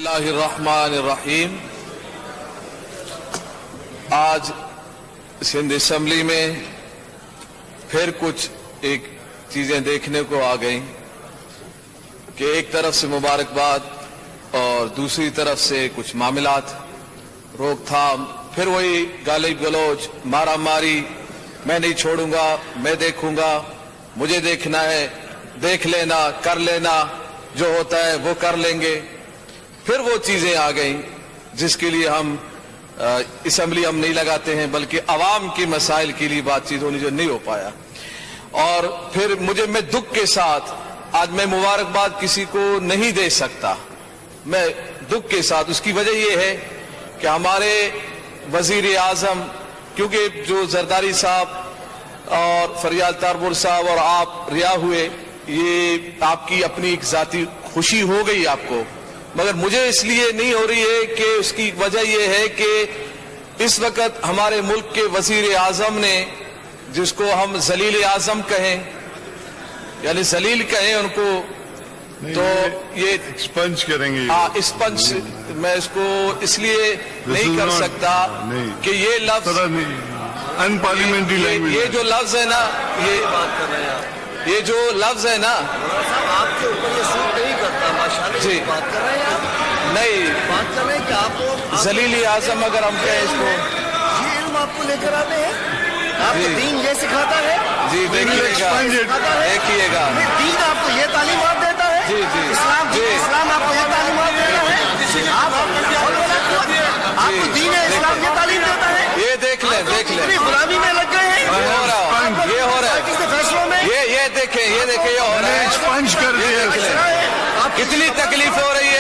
बिस्मिल्लाहिर्रहमानिर्रहीम। आज सिंध असम्बली में फिर कुछ एक चीजें देखने को आ गई कि एक तरफ से मुबारकबाद और दूसरी तरफ से कुछ मामलात, रोकथाम, फिर वही गाली गलौज, मारा मारी, मैं नहीं छोड़ूंगा, मैं देखूंगा, मुझे देखना है, देख लेना, कर लेना, जो होता है वो कर लेंगे। फिर वो चीजें आ गई जिसके लिए हम असम्बली हम नहीं लगाते हैं, बल्कि अवाम के मसाइल के लिए बातचीत होनी जो नहीं हो पाया। और फिर मैं दुख के साथ आज मैं मुबारकबाद किसी को नहीं दे सकता, मैं दुख के साथ। उसकी वजह यह है कि हमारे वजीर आजम, क्योंकि जो जरदारी साहब और फरियाद तारपुर साहब और आप रिहा हुए, ये आपकी अपनी एक जाती खुशी हो गई आपको, मगर मुझे इसलिए नहीं हो रही है कि उसकी वजह यह है कि इस वक्त हमारे मुल्क के वजीर आजम ने, जिसको हम जलील आजम कहें, यानी जलील कहें उनको, तो ये एक्सपंज करेंगे। हाँ, एक्सपंज मैं इसको इसलिए नहीं कर सकता कि ये लफ्ज अनपार्लियामेंट्री लैंग्वेज, ये जो लफ्ज है ना, ये बात कर रहे हैं, ये जो लफ्ज है ना, आपके ऊपर ये सूट नहीं करता, माशाल्लाह जी बात कर रहे हैं आप, नहीं बात कर रहे हैं कि आपको जलील आजम अगर हम कहें इसको, ये इल्म आपको लेकर आते हैं, आपको दीन ये सिखाता है। जी देखिएगा, देखिएगा, दीन आपको ये तालीमात देता है। जी जी इस्लाम आपको ये तालीमात देता है। आपको दीन है इस्लाम ये तालीम देता है। ये देख लें, देख लें, गुलामी में लग गए हैं, हो रहा है, ये हो रहा है, किसी फैसलों में ये देखें, ये देखें, ये हो रहा है, एक्सपंज कर दिया। कितनी तकलीफ हो रही है,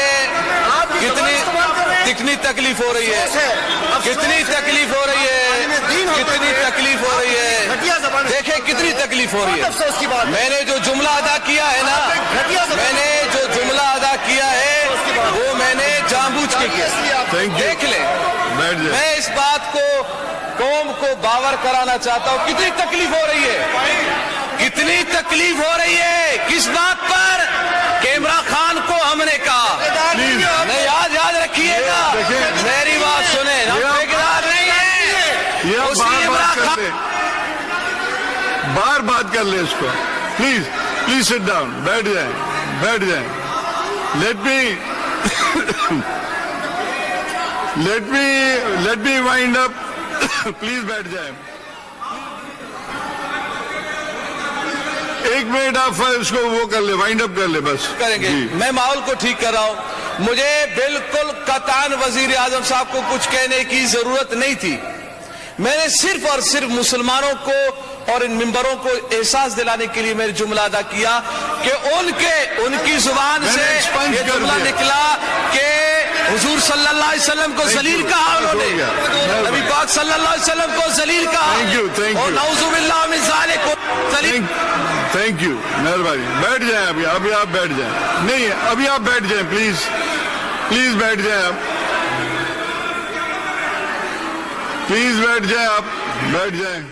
कितनी तकलीफ हो रही है, कितनी तकलीफ हो रही है, कितनी तकलीफ हो रही है, देखें कितनी तकलीफ हो रही है। मैंने जो जुमला अदा किया है ना, मैंने जो जुमला अदा किया है वो मैंने जानबूझ के किया। देख ले, मैं इस बात को कौम को बावर कराना चाहता हूँ, कितनी तकलीफ हो रही है, कितनी तकलीफ हो रही है। किस बात पर? कि इमरान खान को हमने कहा, नहीं याद रखिएगा, मेरी बात सुने, हम ठेकेदार नहीं है, बार बात कर ले इसको। प्लीज सिट डाउन, बैठ जाए। Let me wind up. Please बैठ जाए। एक मिनट आप उसको वो कर ले, वाइंड अप कर ले, बस करेंगे। मैं माहौल को ठीक कर रहा हूं, मुझे बिल्कुल कतान वजीर आजम साहब को कुछ कहने की जरूरत नहीं थी। मैंने सिर्फ और सिर्फ मुसलमानों को और इन मिंबरों को एहसास दिलाने के लिए मैंने जुमला अदा किया कि उनकी जुबान से ये जुमला निकला कि हुजूर सल्लल्लाहु अलैहि वसल्लम को जलील कहा, उन्होंने नबी पाक सल्लल्लाहु अलैहि वसल्लम को जलील कहा, और नाउजुबिल्लाह मिन ज़ालिक को जलील। थैंक यू, मेहरबानी। बैठ जाएं अभी आप बैठ जाएं। नहीं, अभी आप बैठ जाएं, प्लीज बैठ जाएं आप, प्लीज बैठ जाएं आप, बैठ जाएं।